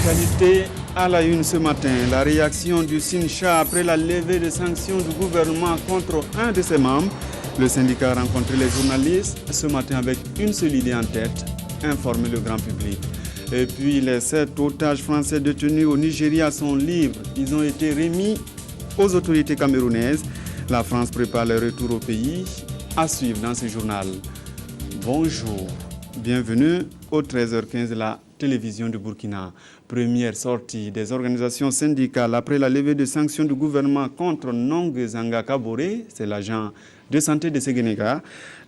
L'actualité à la une ce matin, la réaction du SYNCHA après la levée de sanctions du gouvernement contre un de ses membres. Le syndicat a rencontré les journalistes ce matin avec une seule idée en tête, informer le grand public. Et puis les 7 otages français détenus au Nigeria sont libres. Ils ont été remis aux autorités camerounaises. La France prépare le retour au pays. À suivre dans ce journal. Bonjour, bienvenue au 13h15 de la télévision de Burkina. Première sortie des organisations syndicales après la levée de sanctions du gouvernement contre Nongezanga Kabore, c'est l'agent de santé de Séguénéga.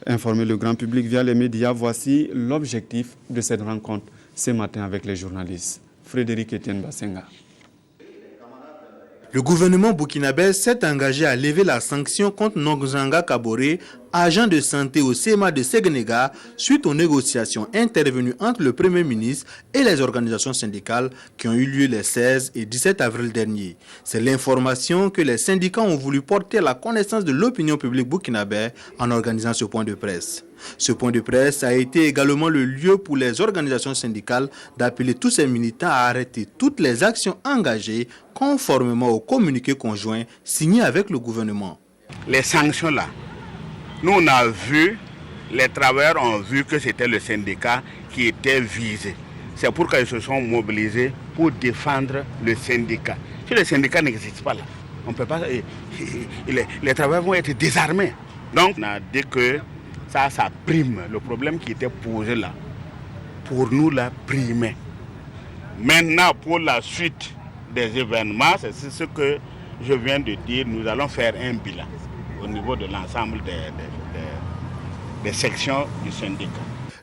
Informer le grand public via les médias, voici l'objectif de cette rencontre ce matin avec les journalistes. Frédéric Etienne Bassenga. Le gouvernement burkinabé s'est engagé à lever la sanction contre Nongezanga Kabore, agent de santé au CMA de Séguénéga, suite aux négociations intervenues entre le Premier ministre et les organisations syndicales qui ont eu lieu les 16 et 17 avril dernier. C'est l'information que les syndicats ont voulu porter à la connaissance de l'opinion publique burkinabé en organisant ce point de presse. Ce point de presse a été également le lieu pour les organisations syndicales d'appeler tous ces militants à arrêter toutes les actions engagées conformément au communiqué conjoint signé avec le gouvernement. Les sanctions là, nous on a vu, les travailleurs ont vu que c'était le syndicat qui était visé. C'est pourquoi ils se sont mobilisés pour défendre le syndicat. Si le syndicat n'existe pas là, on peut pas, les travailleurs vont être désarmés. Donc on a dit que ça prime. Le problème qui était posé là, pour nous là, primait. Maintenant, pour la suite des événements, c'est ce que je viens de dire, nous allons faire un bilan au niveau de l'ensemble des sections du syndicat.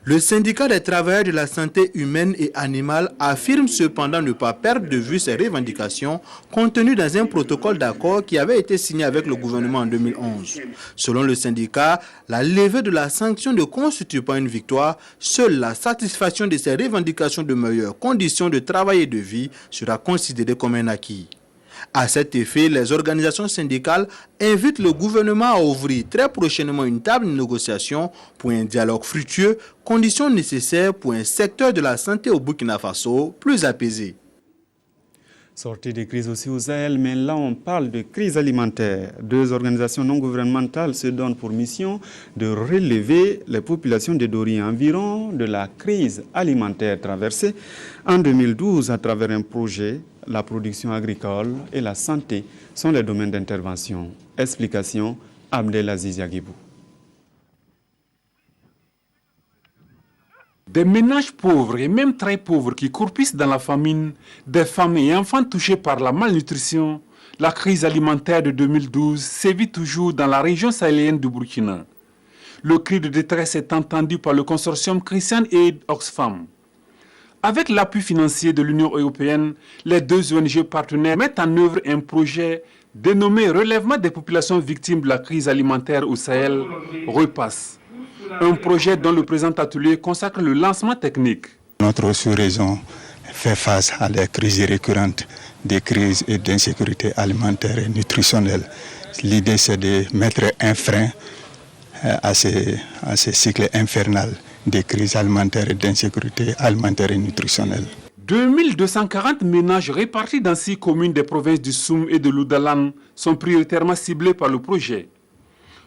Le syndicat des travailleurs de la santé humaine et animale affirme cependant ne pas perdre de vue ses revendications contenues dans un protocole d'accord qui avait été signé avec le gouvernement en 2011. Selon le syndicat, la levée de la sanction ne constitue pas une victoire. Seule la satisfaction de ses revendications de meilleures conditions de travail et de vie sera considérée comme un acquis. À cet effet, les organisations syndicales invitent le gouvernement à ouvrir très prochainement une table de négociation pour un dialogue fructueux, condition nécessaire pour un secteur de la santé au Burkina Faso plus apaisé. Sortie des crises aussi au Sahel, mais là on parle de crise alimentaire. 2 organisations non gouvernementales se donnent pour mission de relever les populations de Dori environ de la crise alimentaire traversée en 2012 à travers un projet. La production agricole et la santé sont les domaines d'intervention. Explication, Abdelaziz Yagibou. Des ménages pauvres et même très pauvres qui croupissent dans la famine, des femmes et enfants touchés par la malnutrition, la crise alimentaire de 2012 sévit toujours dans la région sahélienne du Burkina. Le cri de détresse est entendu par le consortium Christian Aid Oxfam. Avec l'appui financier de l'Union européenne, les 2 ONG partenaires mettent en œuvre un projet dénommé Relèvement des populations victimes de la crise alimentaire au Sahel, REPAS. Un projet dont le présent atelier consacre le lancement technique. Notre sous-région fait face à des crises récurrentes, des crises et d'insécurité alimentaire et nutritionnelle. L'idée, c'est de mettre un frein à ce cycle infernal des crises alimentaires et d'insécurité alimentaire et nutritionnelle. 2240 ménages répartis dans 6 communes des provinces du Soum et de l'Oudalan sont prioritairement ciblés par le projet.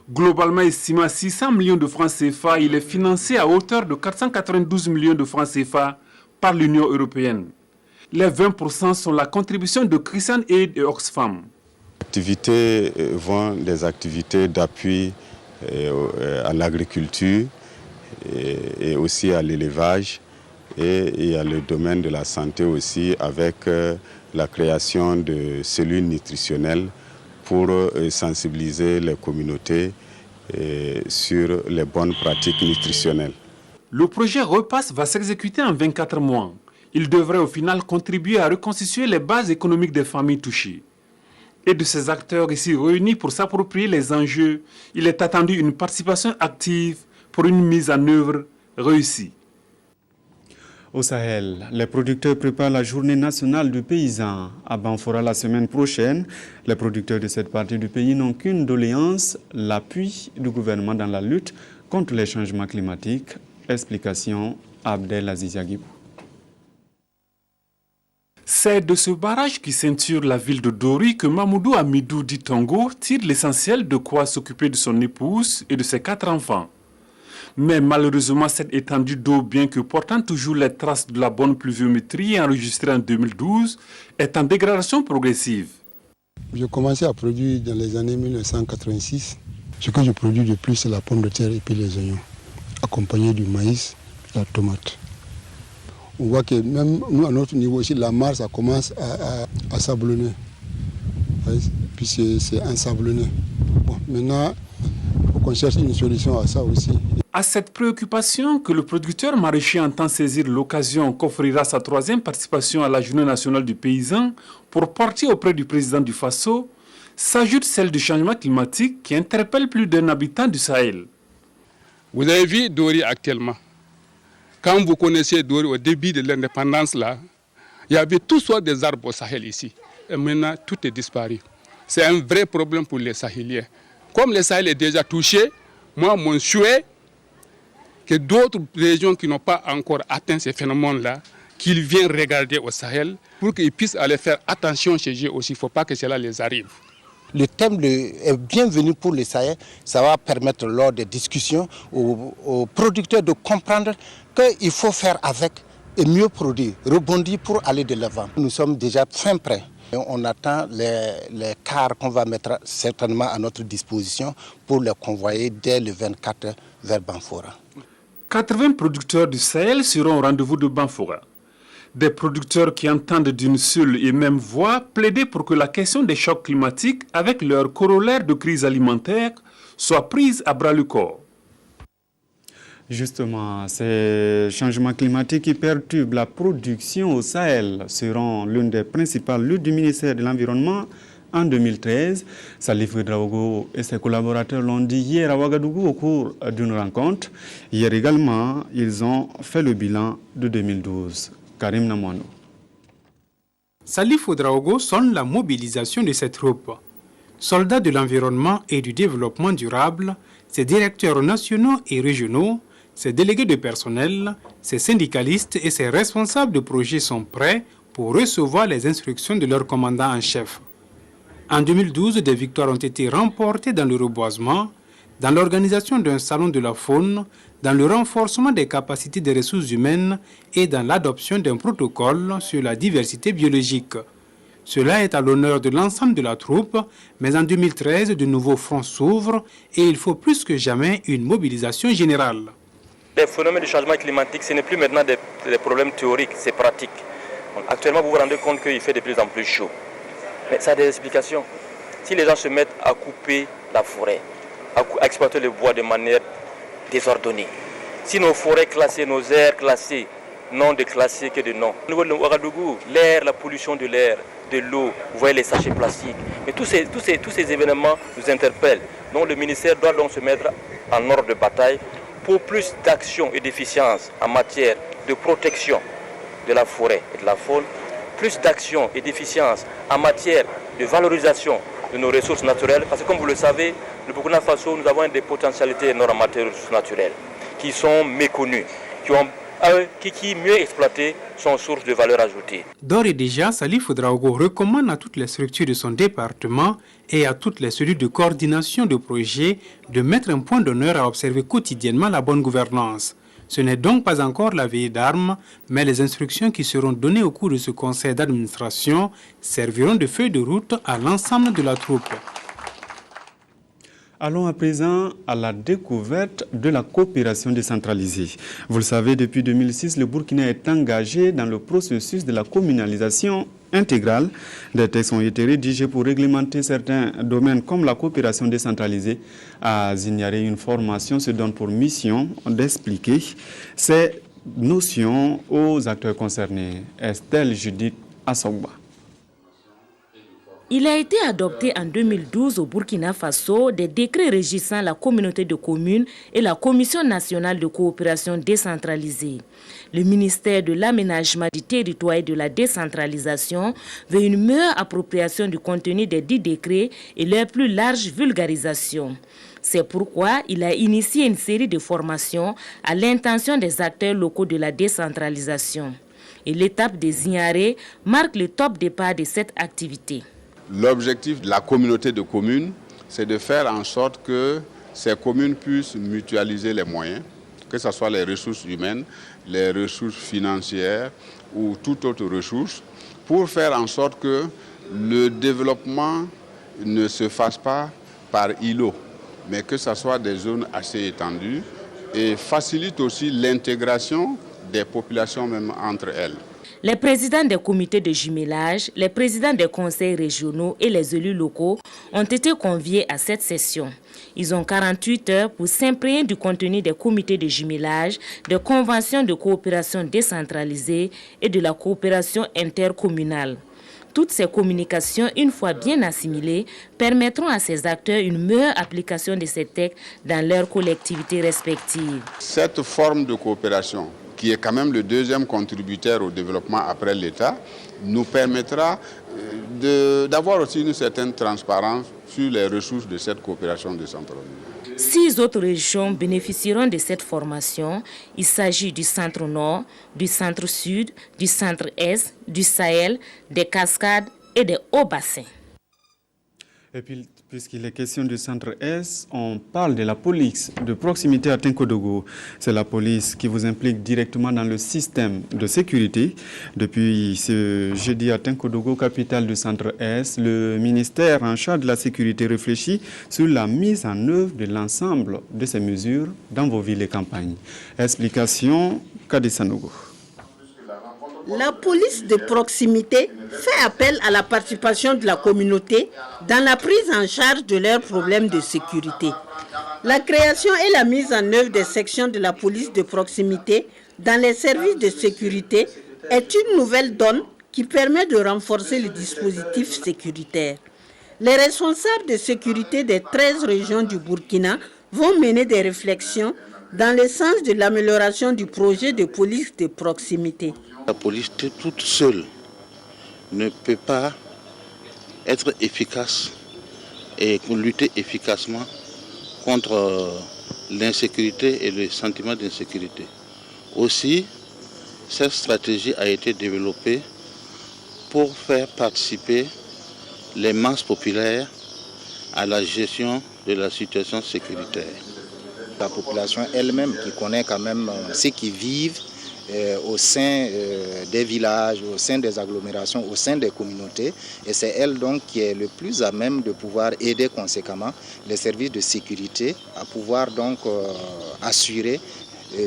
Globalement estimé à 600 millions de francs CFA, il est financé à hauteur de 492 millions de francs CFA par l'Union européenne. Les 20% sont la contribution de Christian Aid et Oxfam. Les activités vont des activités d'appui à l'agriculture et aussi à l'élevage, et il y a le domaine de la santé aussi avec la création de cellules nutritionnelles pour sensibiliser les communautés sur les bonnes pratiques nutritionnelles. Le projet REPAS va s'exécuter en 24 mois. Il devrait au final contribuer à reconstituer les bases économiques des familles touchées. Et de ces acteurs ici réunis pour s'approprier les enjeux, il est attendu une participation active pour une mise en œuvre réussie. Au Sahel, les producteurs préparent la journée nationale du paysan à Banfora la semaine prochaine. Les producteurs de cette partie du pays n'ont qu'une doléance, l'appui du gouvernement dans la lutte contre les changements climatiques. Explication, Abdelaziz Yagibou. C'est de ce barrage qui ceinture la ville de Dori que Mamoudou Amidou dit Tongo tire l'essentiel de quoi s'occuper de son épouse et de ses 4 enfants. Mais malheureusement, cette étendue d'eau, bien que portant toujours les traces de la bonne pluviométrie enregistrée en 2012, est en dégradation progressive. J'ai commencé à produire dans les années 1986. Ce que je produis de plus, c'est la pomme de terre et puis les oignons, accompagnés du maïs, la tomate. On voit que même nous, à notre niveau aussi, la mare, ça commence à sablonner. Puis c'est ensablonné. Bon, maintenant, il faut qu'on cherche une solution à ça aussi. À cette préoccupation que le producteur maraîcher entend saisir l'occasion qu'offrira sa 3e participation à la Journée nationale du paysan pour porter auprès du président du Faso, s'ajoute celle du changement climatique qui interpelle plus d'un habitant du Sahel. Vous avez vu Dori actuellement. Quand vous connaissez Dori au début de l'indépendance, là, il y avait toutes sortes des arbres au Sahel ici. Et maintenant, tout est disparu. C'est un vrai problème pour les Sahéliens. Comme le Sahel est déjà touché, moi, mon souhait, que d'autres régions qui n'ont pas encore atteint ces phénomènes-là, qu'ils viennent regarder au Sahel pour qu'ils puissent aller faire attention chez eux aussi. Il ne faut pas que cela les arrive. Le thème est bienvenu pour le Sahel. Ça va permettre lors des discussions aux producteurs de comprendre qu'il faut faire avec et mieux produire, rebondir pour aller de l'avant. Nous sommes déjà fin prêts. On attend les cars qu'on va mettre certainement à notre disposition pour les convoyer dès le 24 vers Banfora. 80 producteurs du Sahel seront au rendez-vous de Banfora. Des producteurs qui entendent d'une seule et même voix plaider pour que la question des chocs climatiques avec leur corollaire de crise alimentaire soit prise à bras-le-corps. Justement, ces changements climatiques qui perturbent la production au Sahel seront l'une des principales luttes du ministère de l'Environnement en 2013. Salif Ouedraogo et ses collaborateurs l'ont dit hier à Ouagadougou au cours d'une rencontre. Hier également, ils ont fait le bilan de 2012. Karim Namouanou. Salif Ouedraogo sonne la mobilisation de cette troupe. Soldats de l'environnement et du développement durable, ses directeurs nationaux et régionaux, ses délégués de personnel, ses syndicalistes et ses responsables de projets sont prêts pour recevoir les instructions de leur commandant en chef. En 2012, des victoires ont été remportées dans le reboisement, dans l'organisation d'un salon de la faune, dans le renforcement des capacités des ressources humaines et dans l'adoption d'un protocole sur la diversité biologique. Cela est à l'honneur de l'ensemble de la troupe, mais en 2013, de nouveaux fronts s'ouvrent et il faut plus que jamais une mobilisation générale. Les phénomènes de changement climatique, ce n'est plus maintenant des problèmes théoriques, c'est pratique. Actuellement, vous vous rendez compte qu'il fait de plus en plus chaud. Mais ça a des explications. Si les gens se mettent à couper la forêt, à exploiter le bois de manière désordonnée, si nos forêts classées, nos aires classées, non déclassées que de non. Au niveau de Ouagadougou, l'air, la pollution de l'air, de l'eau, vous voyez les sachets plastiques. Mais tous ces événements nous interpellent. Donc le ministère doit donc se mettre en ordre de bataille pour plus d'action et d'efficience en matière de protection de la forêt et de la faune, plus d'action et d'efficience en matière de valorisation de nos ressources naturelles, parce que comme vous le savez, le Burkina Faso, nous avons des potentialités énormes en matière de ressources naturelles, qui sont méconnues, qui mieux exploitées sont source de valeur ajoutée. D'ores et déjà, Salif Ouedraogo recommande à toutes les structures de son département et à toutes les cellules de coordination de projets de mettre un point d'honneur à observer quotidiennement la bonne gouvernance. Ce n'est donc pas encore la veillée d'armes, mais les instructions qui seront données au cours de ce conseil d'administration serviront de feuille de route à l'ensemble de la troupe. Allons à présent à la découverte de la coopération décentralisée. Vous le savez, depuis 2006, le Burkina est engagé dans le processus de la communalisation intégrale. Des textes ont été rédigés pour réglementer certains domaines comme la coopération décentralisée. À Zignaré, une formation se donne pour mission d'expliquer ces notions aux acteurs concernés. Estelle Judith Assogba. Il a été adopté en 2012 au Burkina Faso des décrets régissant la communauté de communes et la Commission nationale de coopération décentralisée. Le ministère de l'Aménagement du territoire et de la décentralisation veut une meilleure appropriation du contenu des 10 décrets et leur plus large vulgarisation. C'est pourquoi il a initié une série de formations à l'intention des acteurs locaux de la décentralisation. et l'étape des Ignarés marque le top départ de cette activité. L'objectif de la communauté de communes, c'est de faire en sorte que ces communes puissent mutualiser les moyens, que ce soit les ressources humaines, les ressources financières ou toute autre ressource, pour faire en sorte que le développement ne se fasse pas par îlot, mais que ce soit des zones assez étendues et facilite aussi l'intégration des populations même entre elles. Les présidents des comités de jumelage, les présidents des conseils régionaux et les élus locaux ont été conviés à cette session. Ils ont 48 heures pour s'imprégner du contenu des comités de jumelage, des conventions de coopération décentralisée et de la coopération intercommunale. Toutes ces communications, une fois bien assimilées, permettront à ces acteurs une meilleure application de ces textes dans leurs collectivités respectives. Cette forme de coopération, qui est quand même le deuxième contributeur au développement après l'État, nous permettra d'avoir aussi une certaine transparence sur les ressources de cette coopération décentralisée. 6 autres régions bénéficieront de cette formation. Il s'agit du centre-nord, du centre-sud, du centre-est, du Sahel, des Cascades et des hauts-bassins. Et puis, puisqu'il est question du centre-est, on parle de la police de proximité à Tinkodogo. C'est la police qui vous implique directement dans le système de sécurité. Depuis ce jeudi à Tinkodogo, capitale du centre-est, le ministère en charge de la sécurité réfléchit sur la mise en œuvre de l'ensemble de ces mesures dans vos villes et campagnes. Explication, Kadi Sanogo. La police de proximité fait appel à la participation de la communauté dans la prise en charge de leurs problèmes de sécurité. La création et la mise en œuvre des sections de la police de proximité dans les services de sécurité est une nouvelle donne qui permet de renforcer le dispositif sécuritaire. Les responsables de sécurité des 13 régions du Burkina vont mener des réflexions dans le sens de l'amélioration du projet de police de proximité. La police toute seule ne peut pas être efficace et lutter efficacement contre l'insécurité et le sentiment d'insécurité. Aussi, cette stratégie a été développée pour faire participer les masses populaires à la gestion de la situation sécuritaire. La population elle-même qui connaît quand même ceux qui vivent au sein des villages, au sein des agglomérations, au sein des communautés. Et c'est elle donc qui est le plus à même de pouvoir aider conséquemment les services de sécurité à pouvoir donc assurer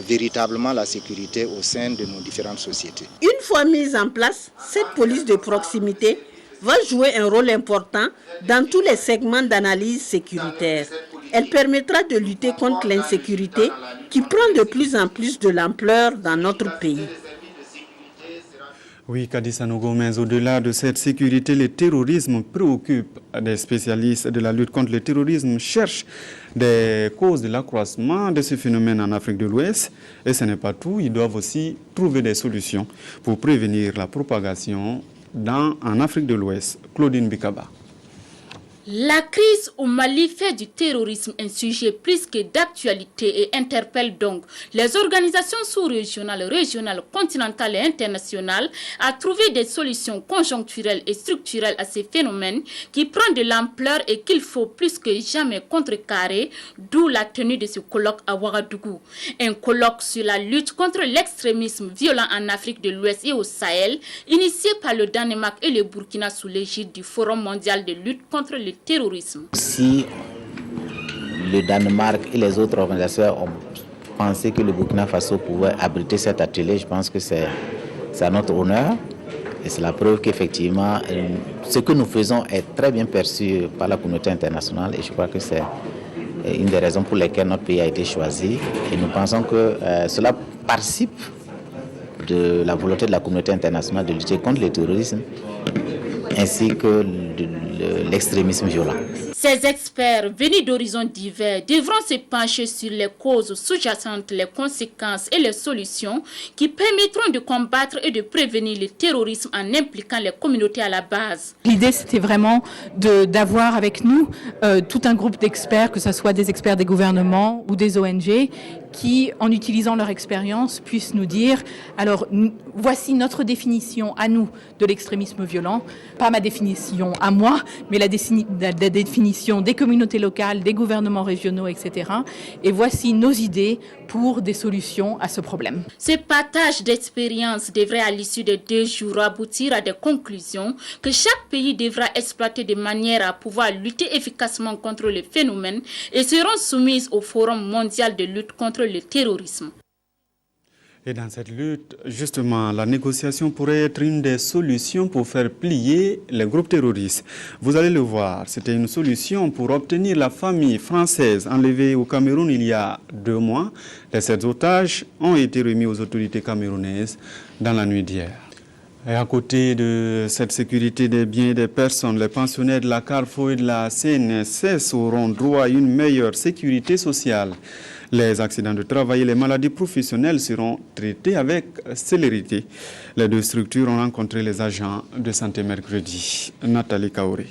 véritablement la sécurité au sein de nos différentes sociétés. Une fois mise en place, cette police de proximité va jouer un rôle important dans tous les segments d'analyse sécuritaire. Elle permettra de lutter contre l'insécurité qui prend de plus en plus de l'ampleur dans notre pays. Oui, Kadi Sanogo, mais au-delà de cette sécurité, le terrorisme préoccupe des spécialistes de la lutte contre le terrorisme, cherchent des causes de l'accroissement de ce phénomène en Afrique de l'Ouest. Et ce n'est pas tout, ils doivent aussi trouver des solutions pour prévenir la propagation en Afrique de l'Ouest. Claudine Bikaba. La crise au Mali fait du terrorisme un sujet plus que d'actualité et interpelle donc les organisations sous-régionales, régionales, continentales et internationales à trouver des solutions conjoncturelles et structurelles à ces phénomènes qui prennent de l'ampleur et qu'il faut plus que jamais contrecarrer, d'où la tenue de ce colloque à Ouagadougou. Un colloque sur la lutte contre l'extrémisme violent en Afrique de l'Ouest et au Sahel, initié par le Danemark et le Burkina sous l'égide du Forum mondial de lutte contre le terrorisme. Si le Danemark et les autres organisations ont pensé que le Burkina Faso pouvait abriter cet atelier, je pense que c'est à notre honneur. Et c'est la preuve qu'effectivement, ce que nous faisons est très bien perçu par la communauté internationale. Et je crois que c'est une des raisons pour lesquelles notre pays a été choisi. Et nous pensons que cela participe de la volonté de la communauté internationale de lutter contre le terrorisme ainsi que l'extrémisme violent. Ces experts venus d'horizons divers devront se pencher sur les causes sous-jacentes, les conséquences et les solutions qui permettront de combattre et de prévenir le terrorisme en impliquant les communautés à la base. L'idée, c'était vraiment d'avoir avec nous tout un groupe d'experts, que ce soit des experts des gouvernements ou des ONG, qui, en utilisant leur expérience, puissent nous dire, alors voici notre définition à nous de l'extrémisme violent, pas ma définition à moi, mais la définition des communautés locales, des gouvernements régionaux, etc. Et voici nos idées pour des solutions à ce problème. Ce partage d'expériences devrait à l'issue de 2 jours aboutir à des conclusions que chaque pays devra exploiter de manière à pouvoir lutter efficacement contre le phénomène et seront soumises au Forum mondial de lutte contre le terrorisme. Et dans cette lutte, justement, la négociation pourrait être une des solutions pour faire plier les groupes terroristes. Vous allez le voir, c'était une solution pour obtenir la famille française enlevée au Cameroun il y a 2 mois. Les 7 otages ont été remis aux autorités camerounaises dans la nuit d'hier. Et à côté de cette sécurité des biens et des personnes, les pensionnaires de la Carrefour et de la CNSS auront droit à une meilleure sécurité sociale. Les accidents de travail et les maladies professionnelles seront traités avec célérité. Les 2 structures ont rencontré les agents de santé mercredi. Nathalie Kaouri.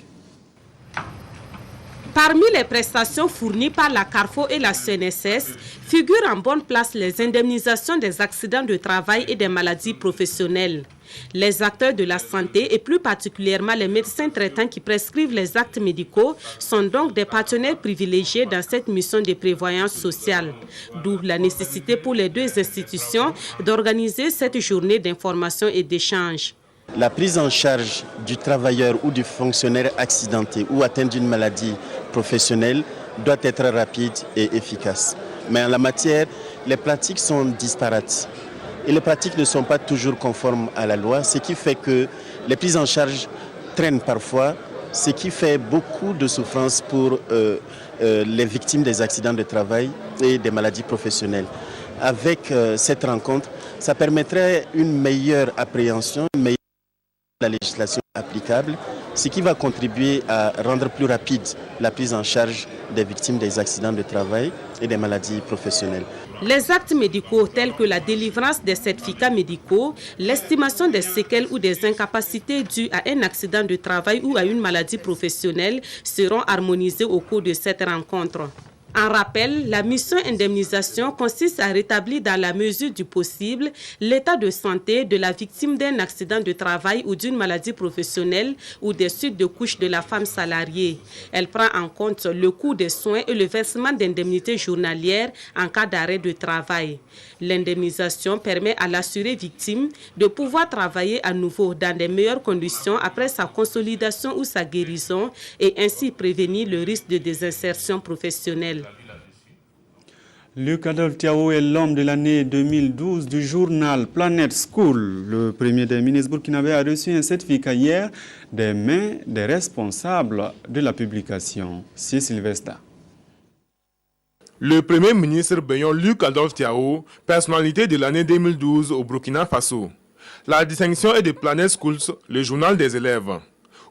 Parmi les prestations fournies par la Carrefour et la CNSS, figurent en bonne place les indemnisations des accidents de travail et des maladies professionnelles. Les acteurs de la santé et plus particulièrement les médecins traitants qui prescrivent les actes médicaux sont donc des partenaires privilégiés dans cette mission de prévoyance sociale. D'où la nécessité pour les 2 institutions d'organiser cette journée d'information et d'échange. La prise en charge du travailleur ou du fonctionnaire accidenté ou atteint d'une maladie professionnelle doit être rapide et efficace. Mais en la matière, les pratiques sont disparates. Et les pratiques ne sont pas toujours conformes à la loi, ce qui fait que les prises en charge traînent parfois, ce qui fait beaucoup de souffrance pour les victimes des accidents de travail et des maladies professionnelles. Avec cette rencontre, ça permettrait une meilleure appréhension, une meilleure de la législation applicable, ce qui va contribuer à rendre plus rapide la prise en charge des victimes des accidents de travail et des maladies professionnelles. Les actes médicaux tels que la délivrance des certificats médicaux, l'estimation des séquelles ou des incapacités dues à un accident de travail ou à une maladie professionnelle seront harmonisés au cours de cette rencontre. En rappel, la mission indemnisation consiste à rétablir dans la mesure du possible l'état de santé de la victime d'un accident de travail ou d'une maladie professionnelle ou des suites de couches de la femme salariée. Elle prend en compte le coût des soins et le versement d'indemnités journalières en cas d'arrêt de travail. L'indemnisation permet à l'assuré victime de pouvoir travailler à nouveau dans de meilleures conditions après sa consolidation ou sa guérison et ainsi prévenir le risque de désinsertion professionnelle. Luc Adolphe Thiaw est l'homme de l'année 2012 du journal Planet School. Le premier des ministres burkinabés a reçu un certificat hier des mains des responsables de la publication. C'est Sylvestre. Le premier ministre Béyon Luc Adolphe Thiaw, personnalité de l'année 2012 au Burkina Faso. La distinction est de Planet Schools, le journal des élèves.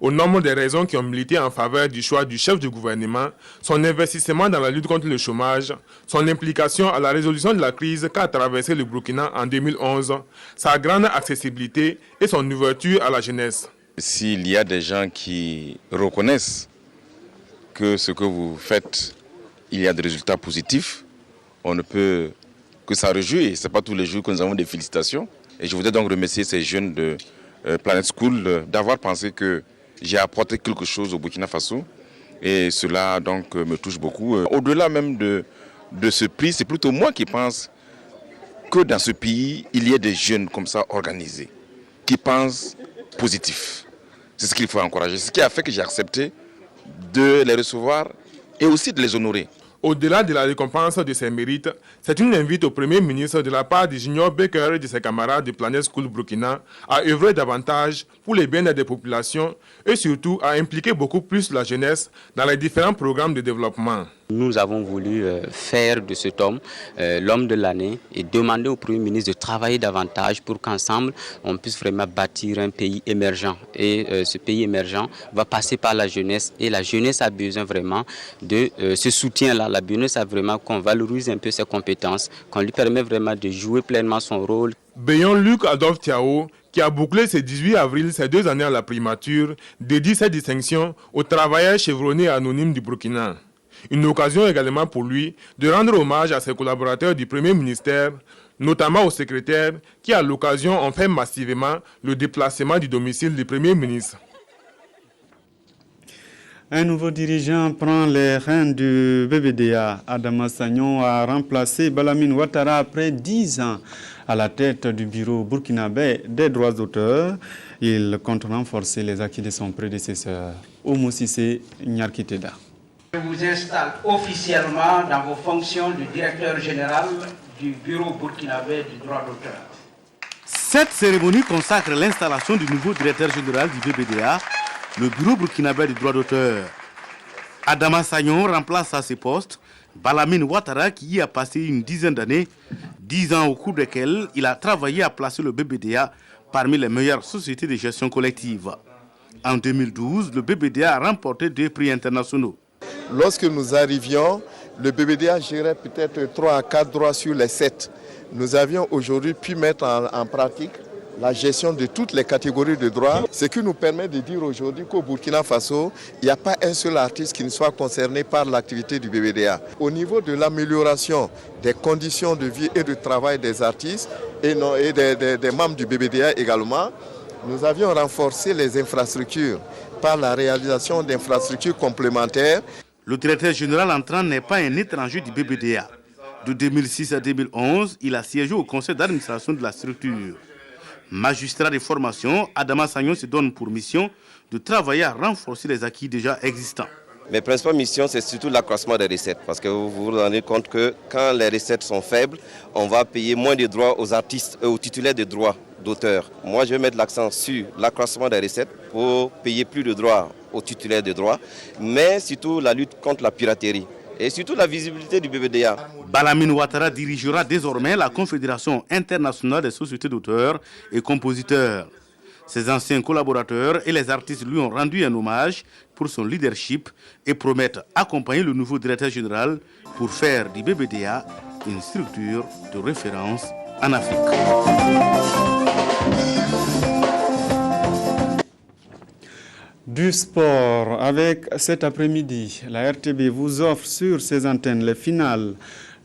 Au nombre des raisons qui ont milité en faveur du choix du chef du gouvernement, son investissement dans la lutte contre le chômage, son implication à la résolution de la crise qu'a traversé le Burkina en 2011, sa grande accessibilité et son ouverture à la jeunesse. S'il y a des gens qui reconnaissent que ce que vous faites, il y a des résultats positifs, on ne peut que s'en réjouir. Ce n'est pas tous les jours que nous avons des félicitations. Et je voudrais donc remercier ces jeunes de Planet School d'avoir pensé que j'ai apporté quelque chose au Burkina Faso et cela donc me touche beaucoup. Au-delà même de ce prix, c'est plutôt moi qui pense que dans ce pays, il y a des jeunes comme ça organisés, qui pensent positif. C'est ce qu'il faut encourager. Ce qui a fait que j'ai accepté de les recevoir et aussi de les honorer. Au-delà de la récompense de ses mérites, c'est une invite au Premier ministre de la part du Junior Baker et de ses camarades de Planet School Burkina à œuvrer davantage pour les bien-être des populations et surtout à impliquer beaucoup plus la jeunesse dans les différents programmes de développement. Nous avons voulu faire de cet homme l'homme de l'année et demander au Premier ministre de travailler davantage pour qu'ensemble on puisse vraiment bâtir un pays émergent. Et ce pays émergent va passer par la jeunesse et la jeunesse a besoin vraiment de ce soutien-là. La jeunesse a vraiment qu'on valorise un peu ses compétences, qu'on lui permet vraiment de jouer pleinement son rôle. Béyon Luc Adolphe Thiaw, qui a bouclé ce 18 avril ces 2 années à la primature, dédie cette distinction aux travailleurs chevronnés anonymes du Burkina. Une occasion également pour lui de rendre hommage à ses collaborateurs du Premier ministère, notamment aux secrétaires qui, à l'occasion, ont fait massivement le déplacement du domicile du Premier ministre. Un nouveau dirigeant prend les rênes du BBDA. Adama Sagnon a remplacé Balamine Ouattara après 10 ans à la tête du bureau burkinabé des droits d'auteur. Il compte renforcer les acquis de son prédécesseur, Oumou Cissé Nyarkiteda. Je vous installe officiellement dans vos fonctions de directeur général du bureau burkinabé du droit d'auteur. Cette cérémonie consacre l'installation du nouveau directeur général du BBDA, le bureau burkinabé du droit d'auteur. Adama Sagnon remplace à ce poste Balamine Ouattara qui y a passé une dizaine d'années, 10 ans au cours desquels il a travaillé à placer le BBDA parmi les meilleures sociétés de gestion collective. En 2012, le BBDA a remporté 2 prix internationaux. Lorsque nous arrivions, le BBDA gérait peut-être 3 à 4 droits sur les 7. Nous avions aujourd'hui pu mettre en pratique la gestion de toutes les catégories de droits, ce qui nous permet de dire aujourd'hui qu'au Burkina Faso, il n'y a pas un seul artiste qui ne soit concerné par l'activité du BBDA. Au niveau de l'amélioration des conditions de vie et de travail des artistes et des membres du BBDA également, nous avions renforcé les infrastructures par la réalisation d'infrastructures complémentaires. Le directeur général entrant n'est pas un étranger du BBDA. De 2006 à 2011, il a siégé au conseil d'administration de la structure. Magistrat de formation, Adama Sagnon se donne pour mission de travailler à renforcer les acquis déjà existants. Mes principales missions, c'est surtout l'accroissement des recettes. Parce que vous vous rendez compte que quand les recettes sont faibles, on va payer moins de droits aux artistes et aux titulaires de droits d'auteur. Moi, je vais mettre l'accent sur l'accroissement des recettes pour payer plus de droits aux titulaires de droits, mais surtout la lutte contre la piraterie et surtout la visibilité du BBDA. Balamine Ouattara dirigera désormais la Confédération internationale des sociétés d'auteurs et compositeurs. Ses anciens collaborateurs et les artistes lui ont rendu un hommage pour son leadership et promettent accompagner le nouveau directeur général pour faire du BBDA une structure de référence en Afrique. Du sport avec cet après-midi, la RTB vous offre sur ses antennes les finales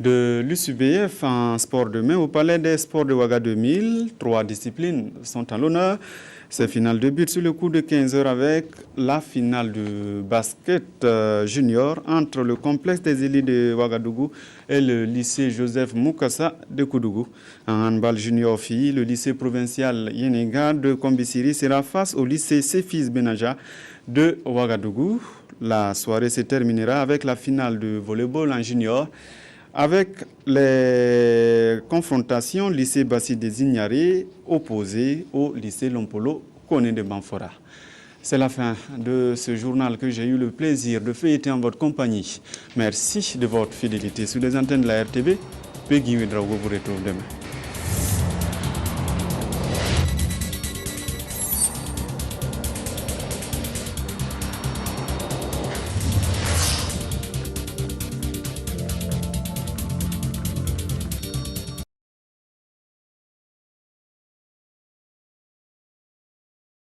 de l'USUBF en sport de main au Palais des Sports de Ouaga 2000. 3 disciplines sont à l'honneur. Ces finales débutent sur le coup de 15h avec la finale du basket junior entre le complexe des élites de Ouagadougou et le lycée Joseph Moukassa de Koudougou. En handball junior filles, le lycée provincial Yenega de Kombisiri sera face au lycée Sefis Benaja de Ouagadougou. La soirée se terminera avec la finale de volleyball en junior avec les confrontations lycée Bassi des Ignaré opposé au lycée Lompolo Koné de Banfora. C'est la fin de ce journal que j'ai eu le plaisir de feuilleter en votre compagnie. Merci de votre fidélité sur les antennes de la RTB. Peggy Ouedraogo vous retrouve demain.